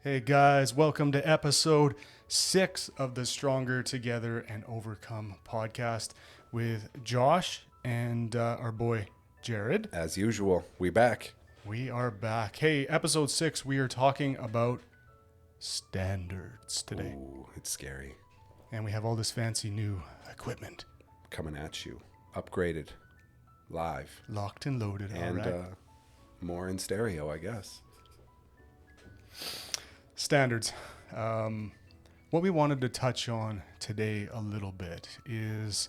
Hey guys, welcome to episode 6 of the Stronger Together and Overcome podcast with Josh and our boy Jared. As usual, we back. We are back. Hey, episode 6, we are talking about standards today. Ooh, it's scary. And we have all this fancy new equipment. Coming at you. Upgraded. Live. Locked and loaded, And all right. more in stereo, I guess. Standards. What we wanted to touch on today a little bit is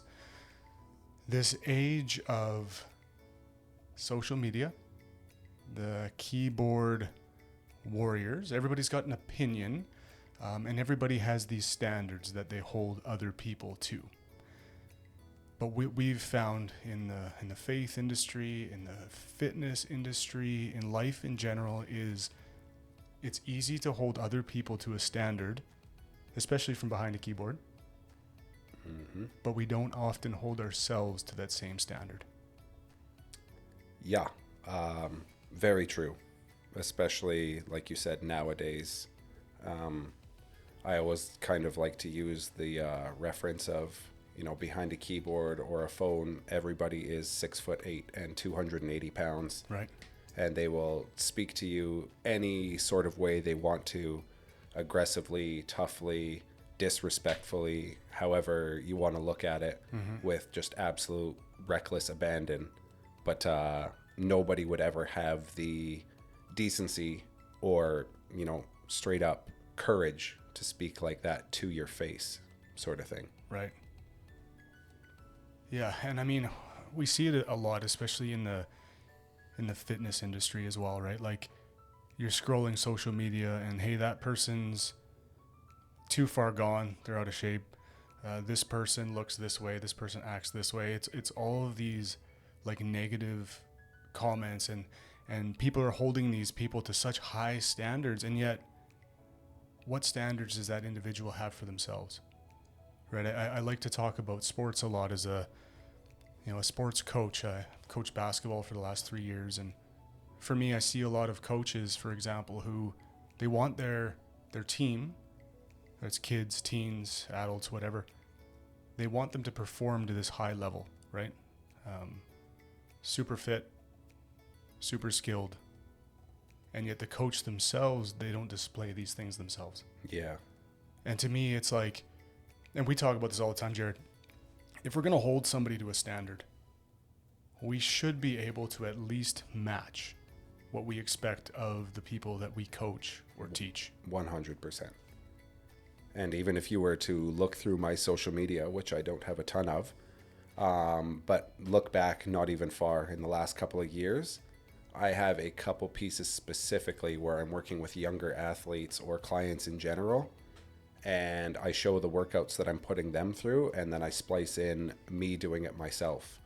this age of social media, the keyboard warriors. Everybody's got an opinion, and everybody has these standards that they hold other people to. But we've found in the faith industry, in the fitness industry, in life in general, is it's easy to hold other people to a standard, especially from behind a keyboard. Mm-hmm. But we don't often hold ourselves to that same standard. Yeah, very true. Especially, like you said, nowadays. I always kind of like to use the reference of, behind a keyboard or a phone, everybody is 6'8" and 280 pounds. Right. And they will speak to you any sort of way they want to, aggressively, toughly, disrespectfully, however you want to look at it, with just absolute reckless abandon. But nobody would ever have the decency or, straight up courage to speak like that to your face, sort of thing. Right. Yeah, and I mean, we see it a lot, especially in the fitness industry as well, right? Like, you're scrolling social media and, hey, that person's too far gone, they're out of shape. This person looks this way, this person acts this way. It's all of these like negative comments, and people are holding these people to such high standards, and yet what standards does that individual have for themselves? Right? I like to talk about sports a lot as a sports coach. I coached basketball for the last 3 years, and for me, I see a lot of coaches, for example, who they want their team, it's kids, teens, adults, whatever, they want them to perform to this high level, right? Super fit, super skilled, and yet the coach themselves, they don't display these things themselves. Yeah. And to me, it's like, and we talk about this all the time, Jared, if we're going to hold somebody to a standard, we should be able to at least match what we expect of the people that we coach or teach. 100%. And even if you were to look through my social media, which I don't have a ton of, but look back not even far in the last couple of years, I have a couple pieces specifically where I'm working with younger athletes or clients in general, and I show the workouts that I'm putting them through, and then I splice in me doing it myself.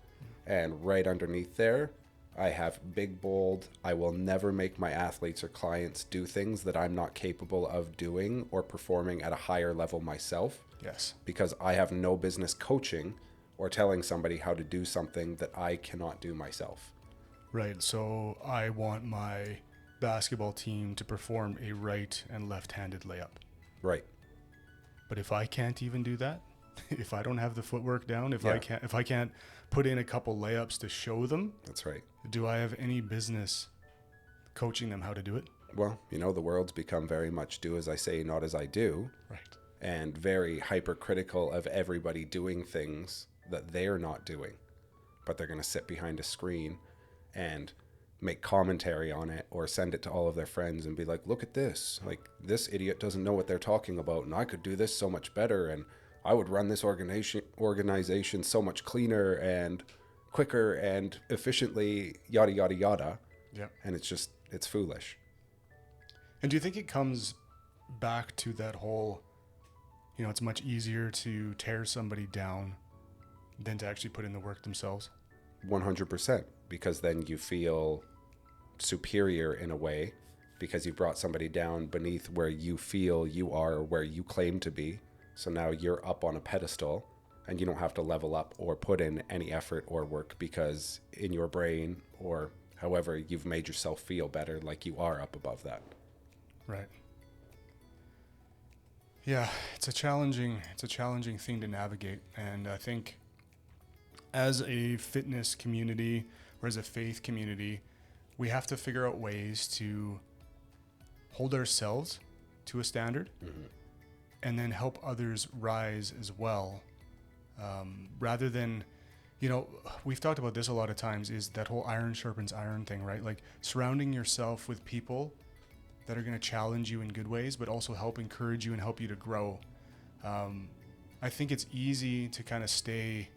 And right underneath there, I have big, bold, I will never make my athletes or clients do things that I'm not capable of doing or performing at a higher level myself. Yes. Because I have no business coaching or telling somebody how to do something that I cannot do myself. Right. So I want my basketball team to perform a right and left-handed layup. Right. But if I can't even do that, if I don't have the footwork down, if Yeah. I can't put in a couple layups to show them, That's right. do I have any business coaching them how to do it? Well, the world's become very much do as I say, not as I do. Right. And very hypercritical of everybody doing things that they're not doing. But they're going to sit behind a screen and make commentary on it or send it to all of their friends and be like, look at this. Like, this idiot doesn't know what they're talking about, and I could do this so much better, and I would run this organization so much cleaner and quicker and efficiently, yada, yada, yada. Yeah. And it's foolish. And do you think it comes back to that whole, it's much easier to tear somebody down than to actually put in the work themselves? 100%, because then you feel superior in a way because you brought somebody down beneath where you feel you are or where you claim to be. So now you're up on a pedestal and you don't have to level up or put in any effort or work because in your brain or however you've made yourself feel better, like you are up above that. Right. Yeah, it's a challenging thing to navigate, and I think as a fitness community or as a faith community, we have to figure out ways to hold ourselves to a standard Mm-hmm. and then help others rise as well. Rather than, we've talked about this a lot of times, is that whole iron sharpens iron thing, right? Like surrounding yourself with people that are going to challenge you in good ways, but also help encourage you and help you to grow. I think it's easy to kind of stay,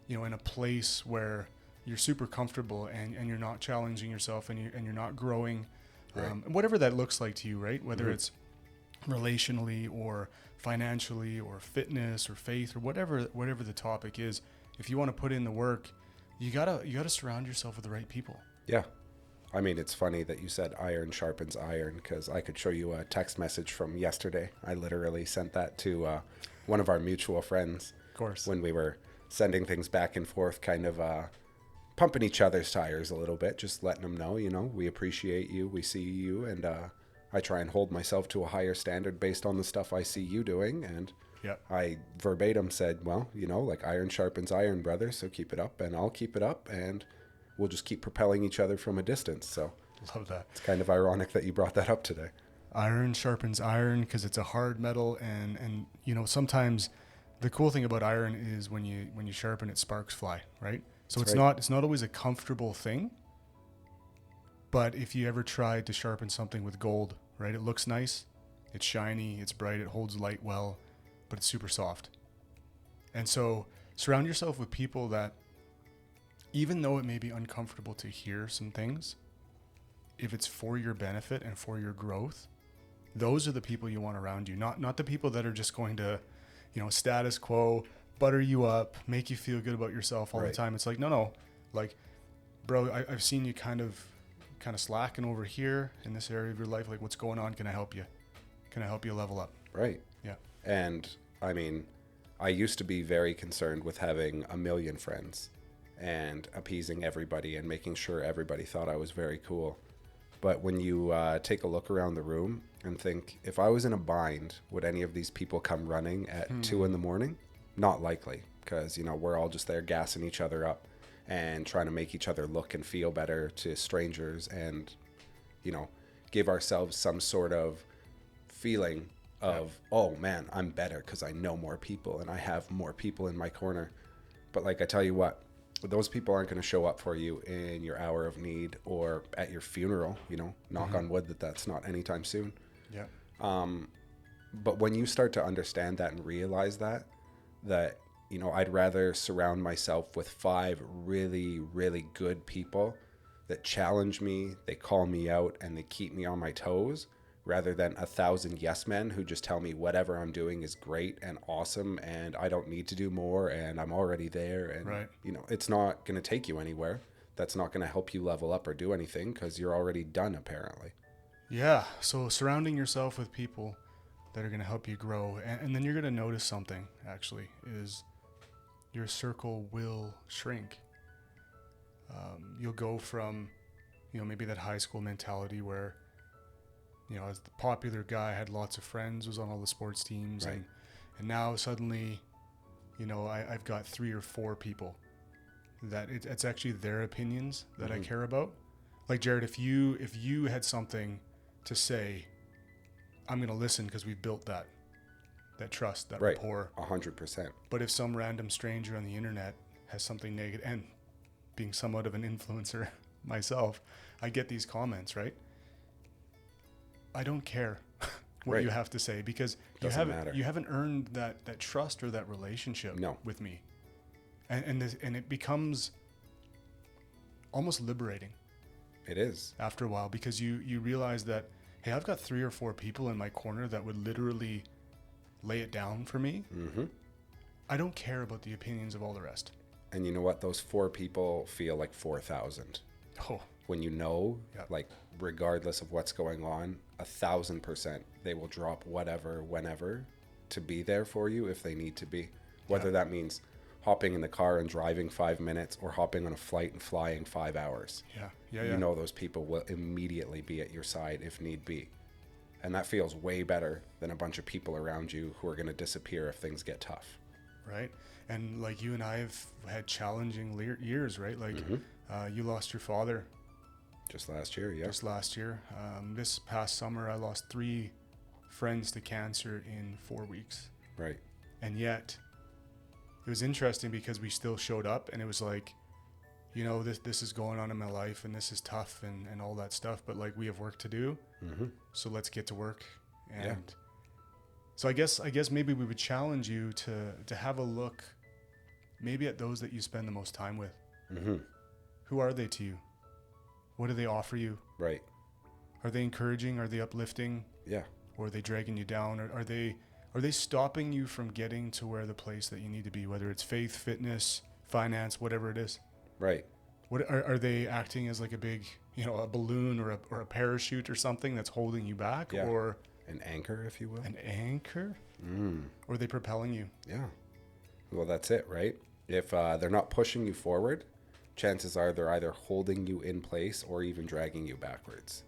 in a place where you're super comfortable and you're not challenging yourself and you're not growing, Right. whatever that looks like to you, right? Whether Mhm. it's relationally or financially or fitness or faith or whatever the topic is. If you want to put in the work, you gotta surround yourself with the right people. Yeah. I mean, it's funny that you said iron sharpens iron because I could show you a text message from yesterday. I literally sent that to one of our mutual friends Of course. when we were sending things back and forth, kind of pumping each other's tires a little bit, just letting them know, we appreciate you, we see you, and I try and hold myself to a higher standard based on the stuff I see you doing. And Yeah. I verbatim said, well, like iron sharpens iron, brother, so keep it up and I'll keep it up and we'll just keep propelling each other from a distance. So Love that. it's kind of ironic that you brought that up today. Iron sharpens iron because it's a hard metal, and sometimes the cool thing about iron is when you sharpen it, sparks fly, right? So That's it's right. not always a comfortable thing. But if you ever tried to sharpen something with gold, right? It looks nice, it's shiny, it's bright, it holds light well, but it's super soft. And so surround yourself with people that, even though it may be uncomfortable to hear some things, if it's for your benefit and for your growth, those are the people you want around you. Not the people that are just going to, status quo, butter you up, make you feel good about yourself all the Right. time. It's like, no, like, bro, I've seen you kind of slacking over here in this area of your life. Like, what's going on? Can I help you? Can I help you level up? Right. Yeah. And I mean, I used to be very concerned with having a million friends and appeasing everybody and making sure everybody thought I was very cool. But when you take a look around the room and think, if I was in a bind, would any of these people come running at 2 a.m? Not likely, because, we're all just there gassing each other up and trying to make each other look and feel better to strangers and, give ourselves some sort of feeling of, oh man, I'm better because I know more people and I have more people in my corner. But like I tell you what, those people aren't going to show up for you in your hour of need or at your funeral, knock on wood that's not anytime soon. Yeah. But when you start to understand that and realize that, I'd rather surround myself with 5 really, really good people that challenge me, they call me out, and they keep me on my toes, rather than 1,000 yes men who just tell me whatever I'm doing is great and awesome and I don't need to do more and I'm already there. And, Right. It's not going to take you anywhere. That's not going to help you level up or do anything because you're already done, apparently. Yeah. So surrounding yourself with people that are going to help you grow. And then you're going to notice something, actually, is your circle will shrink. You'll go from, maybe that high school mentality where, as the popular guy, had lots of friends, was on all the sports teams. Right. And now suddenly, I've got 3 or 4 people that it's actually their opinions that I care about. Like, Jared, if you had something to say, I'm going to listen because we've built that trust, that Right. rapport. 100%. But if some random stranger on the internet has something negative, and being somewhat of an influencer myself, I get these comments, right? I don't care what Right. you have to say because Doesn't matter. you haven't earned that trust or that relationship No. with me. And it becomes almost liberating It is. after a while because you realize that, hey, I've got 3 or 4 people in my corner that would literally lay it down for me. Mm-hmm. I don't care about the opinions of all the rest. And you know what? Those 4 people feel like 4,000. Oh, When Yep. like, regardless of what's going on, 1,000%, they will drop whatever, whenever, to be there for you if they need to be. Whether that means hopping in the car and driving 5 minutes or hopping on a flight and flying 5 hours. yeah. You know those people will immediately be at your side if need be. And that feels way better than a bunch of people around you who are going to disappear if things get tough. Right. And like you and I have had challenging years, right? Like you lost your father Just last year, yeah. just last year. This past summer, I lost 3 friends to cancer in 4 weeks. Right. And yet it was interesting because we still showed up, and it was like, you know, this is going on in my life, and this is tough and all that stuff, but like we have work to do. So let's get to work. And so I guess maybe we would challenge you to have a look maybe at those that you spend the most time with. Who are they to you? What do they offer you? Right. Are they encouraging? Are they uplifting? Yeah. Or are they dragging you down? Or are they stopping you from getting to where the place that you need to be, whether it's faith, fitness, finance, whatever it is? Right. What are they acting as like a big, you know, a balloon or a parachute or something that's holding you back? Yeah. Or an anchor, if you will. an anchor? Or are they propelling you? Yeah. Well, that's it, right? If they're not pushing you forward, chances are they're either holding you in place or even dragging you backwards.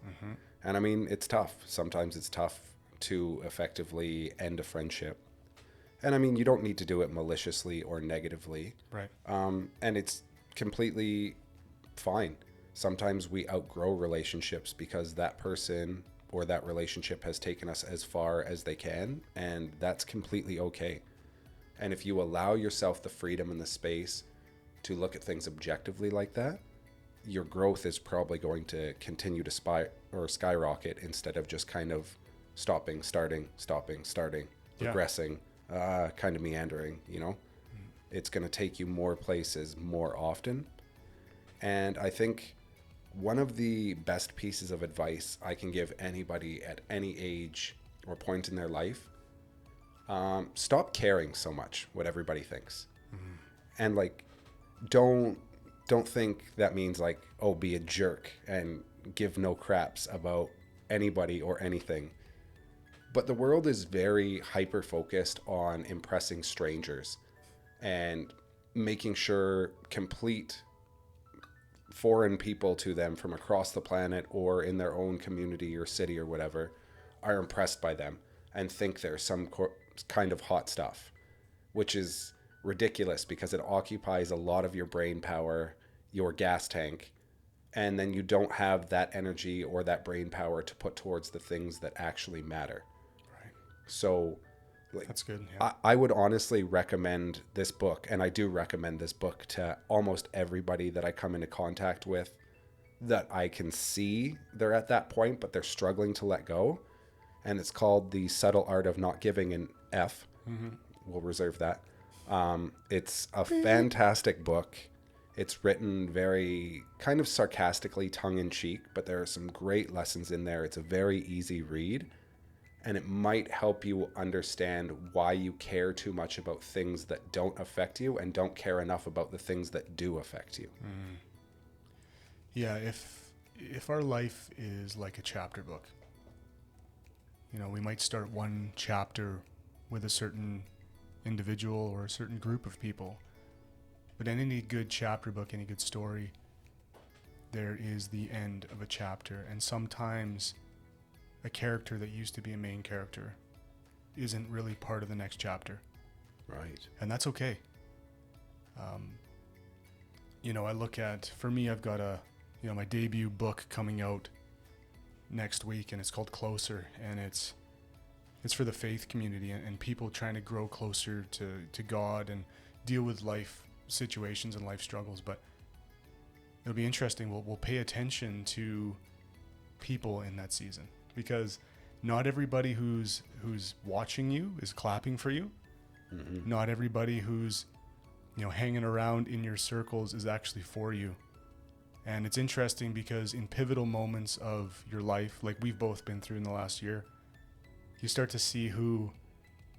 And I mean, it's tough. Sometimes it's tough to effectively end a friendship. And I mean, you don't need to do it maliciously or negatively. Right. And it's completely fine. Sometimes we outgrow relationships because that person or that relationship has taken us as far as they can, and that's completely okay. And if you allow yourself the freedom and the space to look at things objectively like that, your growth is probably going to continue to skyrocket instead of just kind of stopping, starting, progressing, kind of meandering, you know? It's going to take you more places more often. And I think one of the best pieces of advice I can give anybody at any age or point in their life, stop caring so much what everybody thinks. And like, don't think that means like, oh, be a jerk and give no craps about anybody or anything. But the world is very hyper focused on impressing strangers and making sure complete foreign people to them from across the planet or in their own community or city or whatever are impressed by them and think they're some kind of hot stuff, which is ridiculous because it occupies a lot of your brain power, your gas tank, and then you don't have that energy or that brain power to put towards the things that actually matter. Right. So like, that's good. Yeah. I would honestly recommend this book, and I do recommend this book to almost everybody that I come into contact with that I can see they're at that point, but they're struggling to let go. And it's called The Subtle Art of Not Giving an F. We'll reserve that. It's a fantastic book. It's written very kind of sarcastically, tongue-in-cheek, but there are some great lessons in there. It's a very easy read, and it might help you understand why you care too much about things that don't affect you and don't care enough about the things that do affect you. Yeah, if our life is like a chapter book, you know, we might start one chapter with a certain individual or a certain group of people. But in any good chapter book, any good story, there is the end of a chapter. And sometimes a character that used to be a main character isn't really part of the next chapter. Right. And that's okay. You know, I look at, for me, I've got my debut book coming out next week, and it's called Closer, and it's for the faith community and people trying to grow closer to God and deal with life situations and life struggles. But it'll be interesting. We'll pay attention to people in that season, because not everybody who's watching you is clapping for you. Not everybody who's, you know, hanging around in your circles is actually for you. And it's interesting because in pivotal moments of your life, like we've both been through in the last year, you start to see who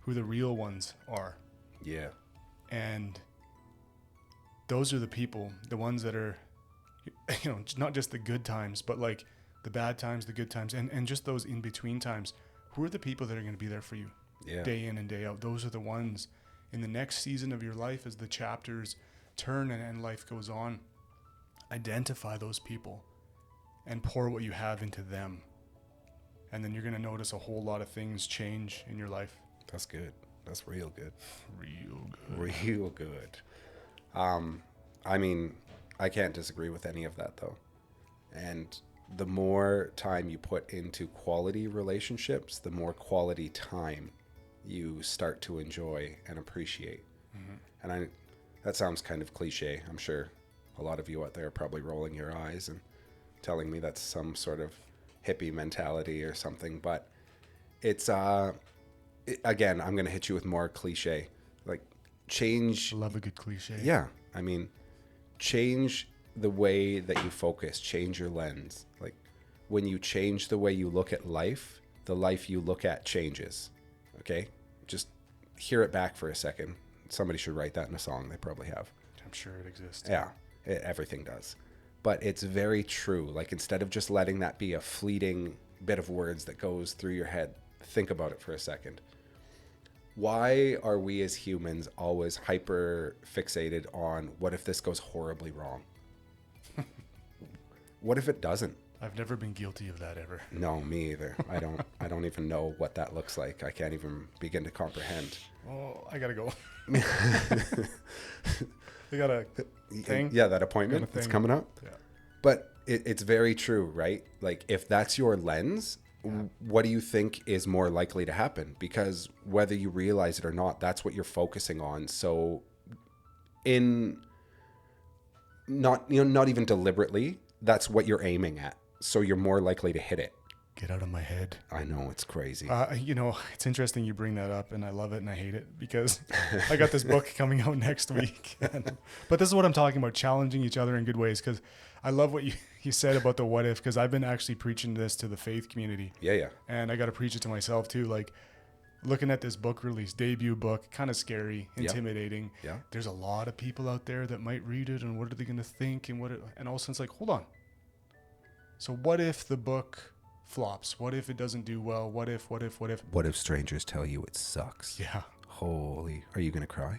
the real ones are. Yeah. And those are the people, the ones that are, you know, not just the good times, but like the bad times, the good times, and just those in between times. Who are the people that are going to be there for you day in and day out? Those are the ones in the next season of your life as the chapters turn and life goes on. Identify those people and pour what you have into them. and then you're going to notice a whole lot of things change in your life. That's good. That's real good. Real good. Real good. I mean, I can't disagree with any of that though. And the more time you put into quality relationships, the more quality time you start to enjoy and appreciate. And that sounds kind of cliche. I'm sure a lot of you out there are probably rolling your eyes and telling me that's some sort of hippie mentality or something, but it's again, I'm going to hit you with more cliche. Like, change. Love a good cliche. Yeah. I mean, change the way that you focus, change your lens. Like, when you change the way you look at life, the life you look at changes. Okay? Just hear it back for a second. Somebody should write that in a song. They probably have. I'm sure it exists. Yeah, everything does. But it's very true. Like, instead of just letting that be a fleeting bit of words that goes through your head, think about it for a second. Why are we as humans always hyper fixated on what if this goes horribly wrong? What if it doesn't? I've never been guilty of that ever. No, me either. I don't even know what that looks like. I can't even begin to comprehend. Oh, I gotta go. I got a thing. Yeah, that appointment that's coming up. Yeah. But it's very true, right? Like, if that's your lens, what do you think is more likely to happen? Because whether you realize it or not, that's what you're focusing on. So not even deliberately, that's what you're aiming at. So you're more likely to hit it. Get out of my head. I know, it's crazy. It's interesting you bring that up, and I love it and I hate it, because I got this book coming out next week. But this is what I'm talking about, challenging each other in good ways, because I love what you said about the what if, because I've been actually preaching this to the faith community. Yeah. And I got to preach it to myself too. Like, looking at this book release, debut book, kind of scary, intimidating. Yeah. There's a lot of people out there that might read it, and what are they going to think? And all of a sudden it's like, hold on. So what if the book flops? What if it doesn't do well? What if? What if strangers tell you it sucks? Yeah. Holy, are you going to cry?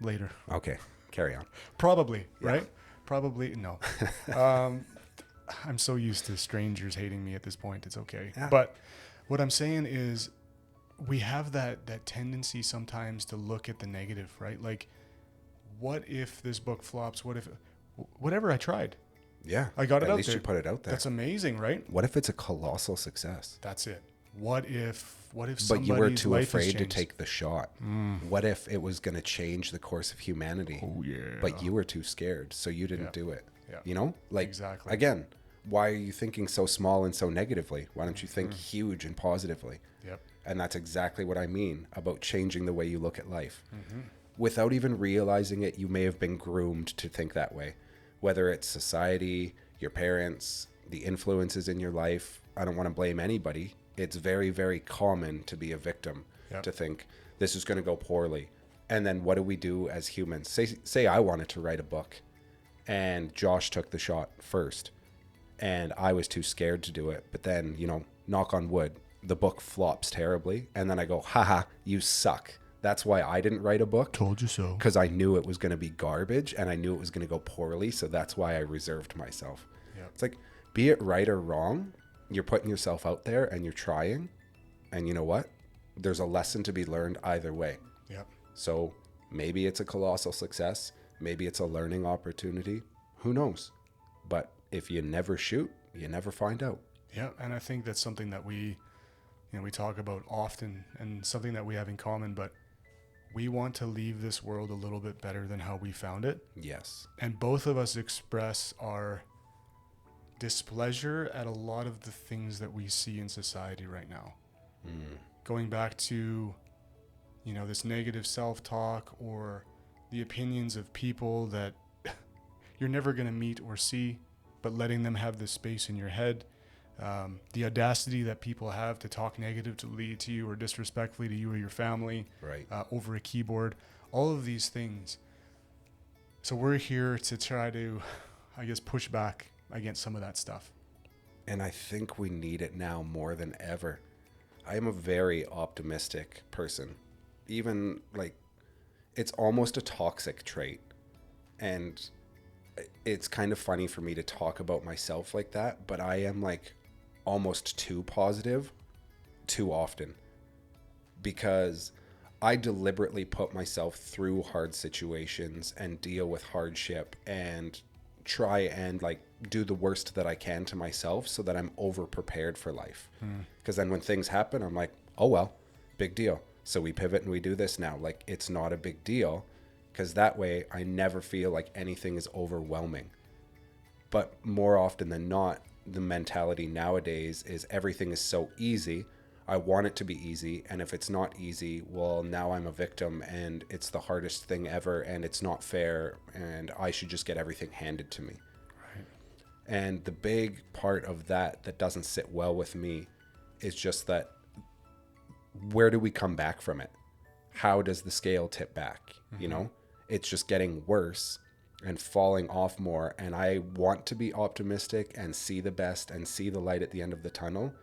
Later. Okay, carry on. Probably, right? Probably, no. I'm so used to strangers hating me at this point. It's okay. Yeah. But what I'm saying is, we have that tendency sometimes to look at the negative, right? Like, what if this book flops? What if, whatever I tried? Yeah. I got it out there. At least you put it out there. That's amazing, right? What if it's a colossal success? That's it. What if somebody's But you were too life afraid to take the shot. What if it was going to change the course of humanity? Oh, yeah. But you were too scared, so you didn't do it. Yeah. You know? Like, exactly. Again, why are you thinking so small and so negatively? Why don't you think huge and positively? Yep. And that's exactly what I mean about changing the way you look at life. Without even realizing it, you may have been groomed to think that way. Whether it's society, your parents, the influences in your life, I don't want to blame anybody. It's very, very common to be a victim, to think this is going to go poorly. And then what do we do as humans? Say I wanted to write a book and Josh took the shot first and I was too scared to do it. But then, knock on wood, the book flops terribly. And then I go, haha, you suck. That's why I didn't write a book. Told you so. Because I knew it was going to be garbage and I knew it was going to go poorly. So that's why I reserved myself. Yep. It's like, be it right or wrong, you're putting yourself out there and you're trying. And you know what? There's a lesson to be learned either way. Yep. So maybe it's a colossal success. Maybe it's a learning opportunity. Who knows? But if you never shoot, you never find out. Yeah. And I think that's something that we talk about often and something that we have in common, but we want to leave this world a little bit better than how we found it. Yes. And both of us express our displeasure at a lot of the things that we see in society right now. Going back to, this negative self-talk or the opinions of people that you're never going to meet or see, but letting them have this space in your head. The audacity that people have to talk negatively to you or disrespectfully to you or your family, right, over a keyboard, all of these things. So we're here to try to, push back against some of that stuff. And I think we need it now more than ever. I am a very optimistic person. Even it's almost a toxic trait. And it's kind of funny for me to talk about myself like that, but I am almost too positive too often, because I deliberately put myself through hard situations and deal with hardship and try and like do the worst that I can to myself so that I'm over prepared for life. Because then when things happen, I'm like, oh well, big deal. So we pivot and we do this now. Like, it's not a big deal, because that way I never feel like anything is overwhelming. But more often than not, the mentality nowadays is everything is so easy. I want it to be easy. And if it's not easy, well, now I'm a victim and it's the hardest thing ever and it's not fair and I should just get everything handed to me. Right. And the big part of that doesn't sit well with me is just that, where do we come back from it? How does the scale tip back? You know, it's just getting worse and falling off more. And I want to be optimistic and see the best and see the light at the end of the tunnel.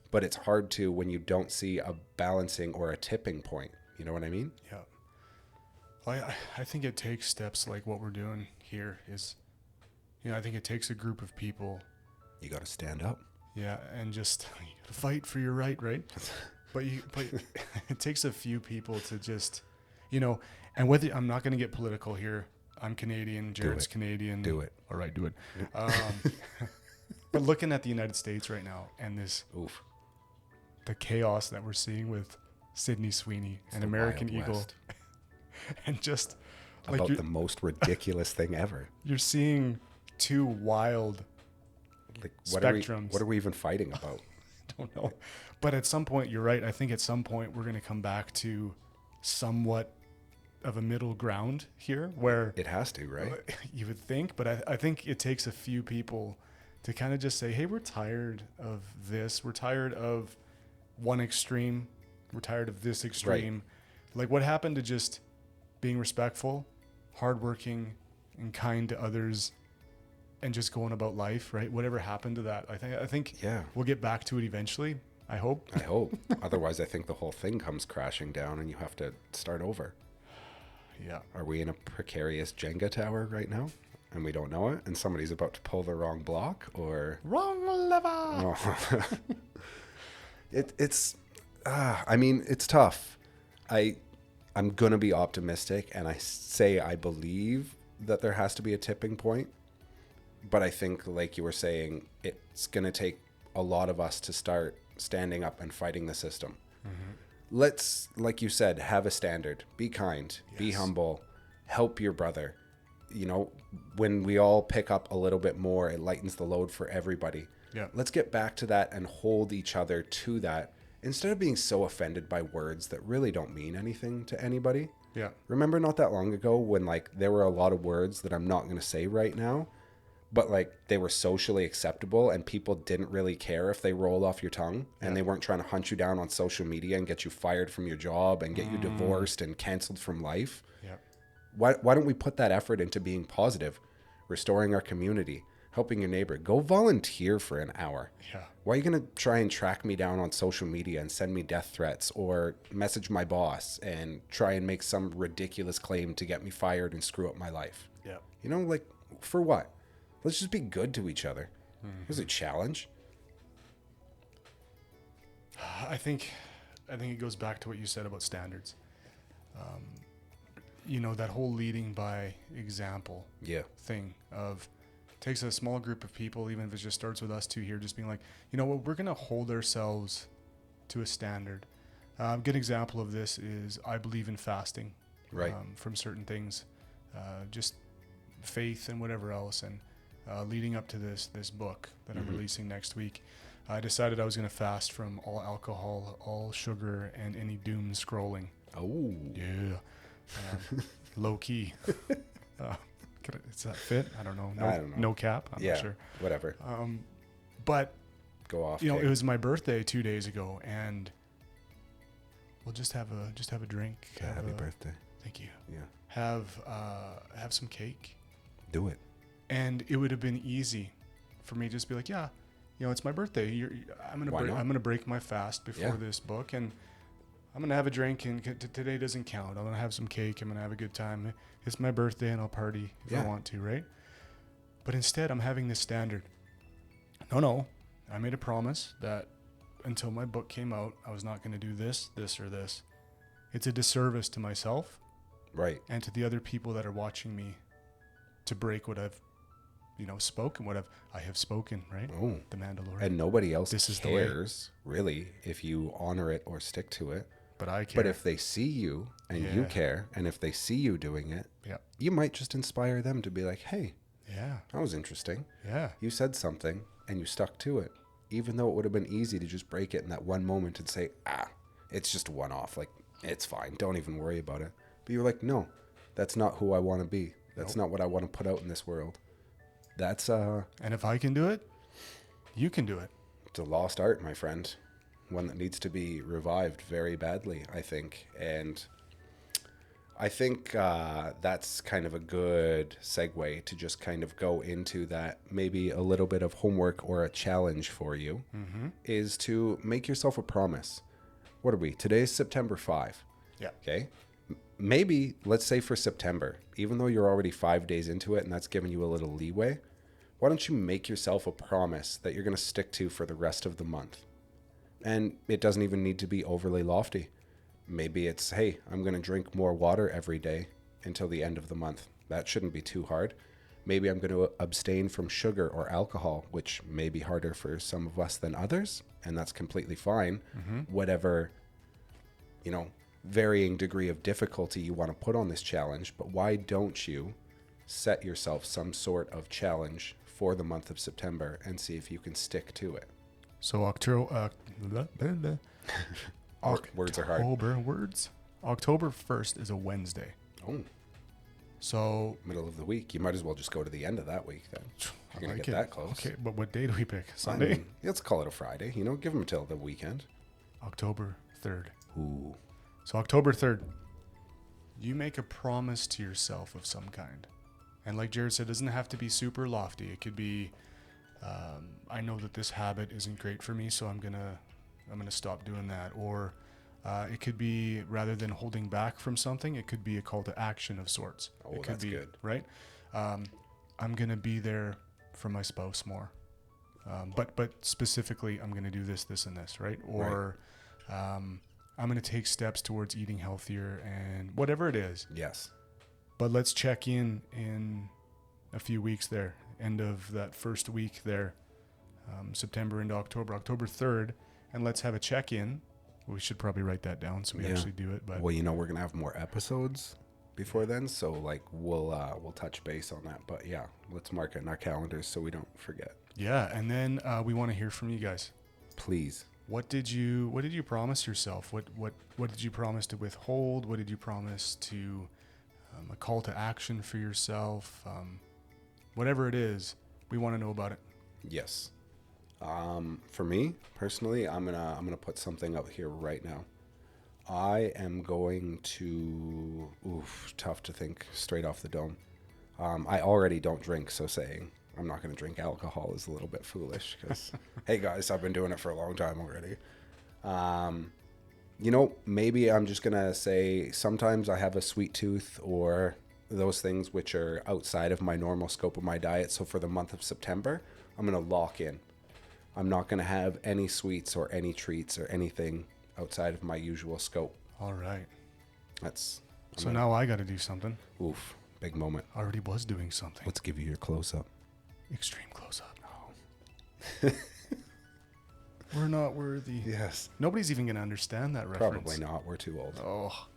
But it's hard to when you don't see a balancing or a tipping point. You know what I mean? Yeah. I think it takes steps like what we're doing here is, I think it takes a group of people. You got to stand up. Yeah. And just fight for your right? But it takes a few people to just, and whether I'm not going to get political here. I'm Canadian. Jared's Canadian. Do it. All right, do it. But looking at the United States right now and the chaos that we're seeing with Sydney Sweeney and American Eagle, and just about the most ridiculous thing ever. You're seeing two wild spectrums. What are we even fighting about? I don't know. But at some point, you're right. I think at some point we're going to come back to somewhat of a middle ground here where it has to, right? You would think, but I think it takes a few people to kind of just say, hey, we're tired of this. We're tired of one extreme. We're tired of this extreme. Right. Like, what happened to just being respectful, hardworking, and kind to others, and just going about life, right? Whatever happened to that? I think we'll get back to it eventually. I hope. Otherwise, I think the whole thing comes crashing down and you have to start over. Yeah. Are we in a precarious Jenga tower right now and we don't know it, and somebody's about to pull the wrong block or wrong lever? Oh. It's tough. I'm going to be optimistic and I say I believe that there has to be a tipping point, but I think, like you were saying, it's going to take a lot of us to start standing up and fighting the system. Let's, like you said, have a standard. Be kind, be humble, help your brother. When we all pick up a little bit more, it lightens the load for everybody. Yeah. Let's get back to that and hold each other to that instead of being so offended by words that really don't mean anything to anybody. Yeah. Remember not that long ago when there were a lot of words that I'm not going to say right now, but they were socially acceptable and people didn't really care if they rolled off your tongue and they weren't trying to hunt you down on social media and get you fired from your job and get you divorced and canceled from life. Yeah. Why don't we put that effort into being positive, restoring our community, helping your neighbor? Go volunteer for an hour. Yeah. Why are you going to try and track me down on social media and send me death threats or message my boss and try and make some ridiculous claim to get me fired and screw up my life? Yeah. For what? Let's just be good to each other. Here's a challenge. I think it goes back to what you said about standards. That whole leading by example thing of takes a small group of people, even if it just starts with us two here, just being like, we're going to hold ourselves to a standard. A good example of this is I believe in fasting from certain things, just faith and whatever else. And leading up to this book that I'm releasing next week, I decided I was going to fast from all alcohol, all sugar, and any doom scrolling. Oh. Yeah. Low key. Does that fit? I don't know. I don't know. No cap? I'm not sure. Whatever. But go off. It was my birthday 2 days ago, and we'll just have a drink. Happy birthday. Thank you. Yeah. Have some cake. Do it. And it would have been easy for me to just be like, it's my birthday. I'm gonna break my fast before this book, and I'm gonna have a drink. And today doesn't count. I'm gonna have some cake. I'm gonna have a good time. It's my birthday, and I'll party if I want to, right? But instead, I'm having this standard. No, I made a promise that until my book came out, I was not going to do this, this, or this. It's a disservice to myself Right. and to the other people that are watching me to break what I've, spoken, I have spoken, right? Oh. The Mandalorian. And nobody else This is the way. cares, really, if you honor it or stick to it. But I care. But if they see you and you Yeah. care, and if they see you doing it, Yeah. you might just inspire them to be like, hey, Yeah. that was interesting. Yeah. You said something and you stuck to it. Even though it would have been easy to just break it in that one moment and say, it's just one off. Like, it's fine. Don't even worry about it. But you're like, no, that's not who I want to be. That's not what I want to put out in this world. That's And if I can do it, you can do it. it's a lost art, my friend. One that needs to be revived very badly, I think. And I think that's kind of a good segue to just kind of go into that. Maybe a little bit of homework or a challenge for you is to make yourself a promise. What are we? Today's September 5. Yeah. Okay. Maybe, let's say for September, even though you're already 5 days into it and that's giving you a little leeway, why don't you make yourself a promise that you're going to stick to for the rest of the month? And it doesn't even need to be overly lofty. Maybe it's, hey, I'm going to drink more water every day until the end of the month. That shouldn't be too hard. Maybe I'm going to abstain from sugar or alcohol, which may be harder for some of us than others, and that's completely fine. Whatever, varying degree of difficulty you want to put on this challenge, but why don't you set yourself some sort of challenge for the month of September and see if you can stick to it? So October, Words are hard. October 1st is a Wednesday. Oh, So middle of the week. You might as well just go to the end of that week then. You're going to like get it. that close. Okay, but what day do we pick? I Sunday? mean, let's call it a Friday. Give them until the weekend. October 3rd. Ooh. So October 3rd, you make a promise to yourself of some kind. And like Jared said, it doesn't have to be super lofty. It could be, I know that this habit isn't great for me, so I'm gonna stop doing that. Or it could be, rather than holding back from something, it could be a call to action of sorts. Oh, it could that's be, good. Right? I'm gonna be there for my spouse more. But specifically, I'm gonna do this, this, and this, right? Or I'm going to take steps towards eating healthier and whatever it is. Yes. But let's check in a few weeks there, end of that first week there, September into October 3rd, and let's have a check-in. We should probably write that down so we actually do it. But Well, we're going to have more episodes before then, so we'll touch base on that. But yeah, let's mark it in our calendars so we don't forget. yeah, and then we want to hear from you guys. Please. What did you promise yourself? What did you promise to withhold? What did you promise to a call to action for yourself? Whatever it is, we want to know about it. Yes. For me personally, I'm gonna put something out here right now. I am going to. Tough to think straight off the dome. I already don't drink, so saying I'm not going to drink alcohol is a little bit foolish because, hey guys, I've been doing it for a long time already. Maybe I'm just going to say sometimes I have a sweet tooth or those things which are outside of my normal scope of my diet. So for the month of September, I'm going to lock in. I'm not going to have any sweets or any treats or anything outside of my usual scope. All right. Now I got to do something. Oof, big moment. I already was doing something. Let's give you your close-up. Extreme close-up. We're not worthy. Yes. Nobody's even going to understand that reference. Probably not. We're too old. Oh.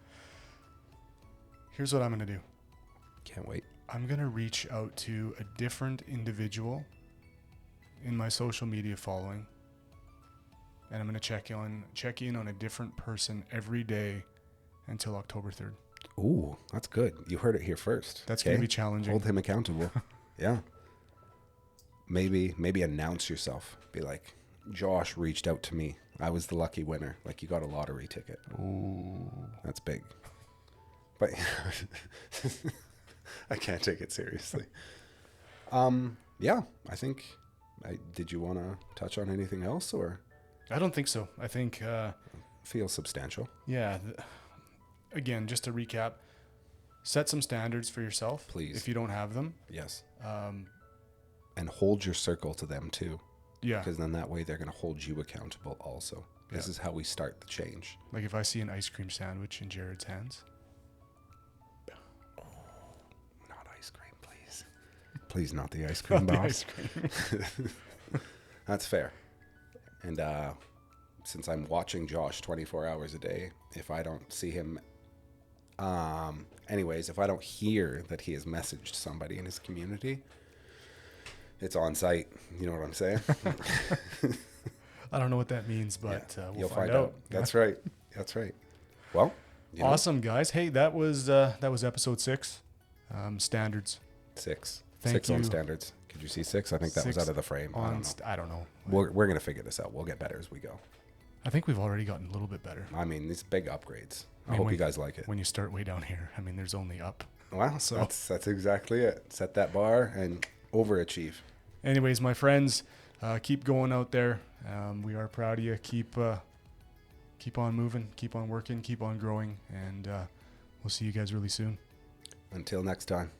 Here's what I'm going to do. Can't wait. I'm going to reach out to a different individual in my social media following. And I'm going to check in on a different person every day until October 3rd. Ooh, that's good. You heard it here first. That's going to be challenging. Hold him accountable. Yeah. Maybe announce yourself. Be like, Josh reached out to me. I was the lucky winner. Like you got a lottery ticket. Ooh. That's big. But I can't take it seriously. Yeah, I think. Did you want to touch on anything else, or? I don't think so. I think. Feels substantial. Yeah. Again, just to recap, set some standards for yourself. Please. If you don't have them. Yes. And hold your circle to them too. Yeah. Because then that way they're going to hold you accountable also. This is how we start the change. Like if I see an ice cream sandwich in Jared's hands. Not ice cream, please. Please, not the ice cream, Not the boss. ice cream. That's fair. And since I'm watching Josh 24 hours a day, if I don't see him, if I don't hear that he has messaged somebody in his community, it's on site. You know what I'm saying? I don't know what that means, but we'll you'll find out. That's right. That's right. Well, awesome, guys. Hey, that was episode 6. Standards. 6. Thank 6 you. on standards. Could you see 6? I think that was 6 out of the frame. I don't know. We're going to figure this out. We'll get better as we go. I think we've already gotten a little bit better. I mean, these big upgrades. I hope you guys like it. When you start way down here, I mean, there's only up. Well, so that's exactly it. Set that bar and overachieve. Anyways, my friends, keep going out there. We are proud of you. Keep on moving, keep on working, keep on growing, and we'll see you guys really soon. Until next time.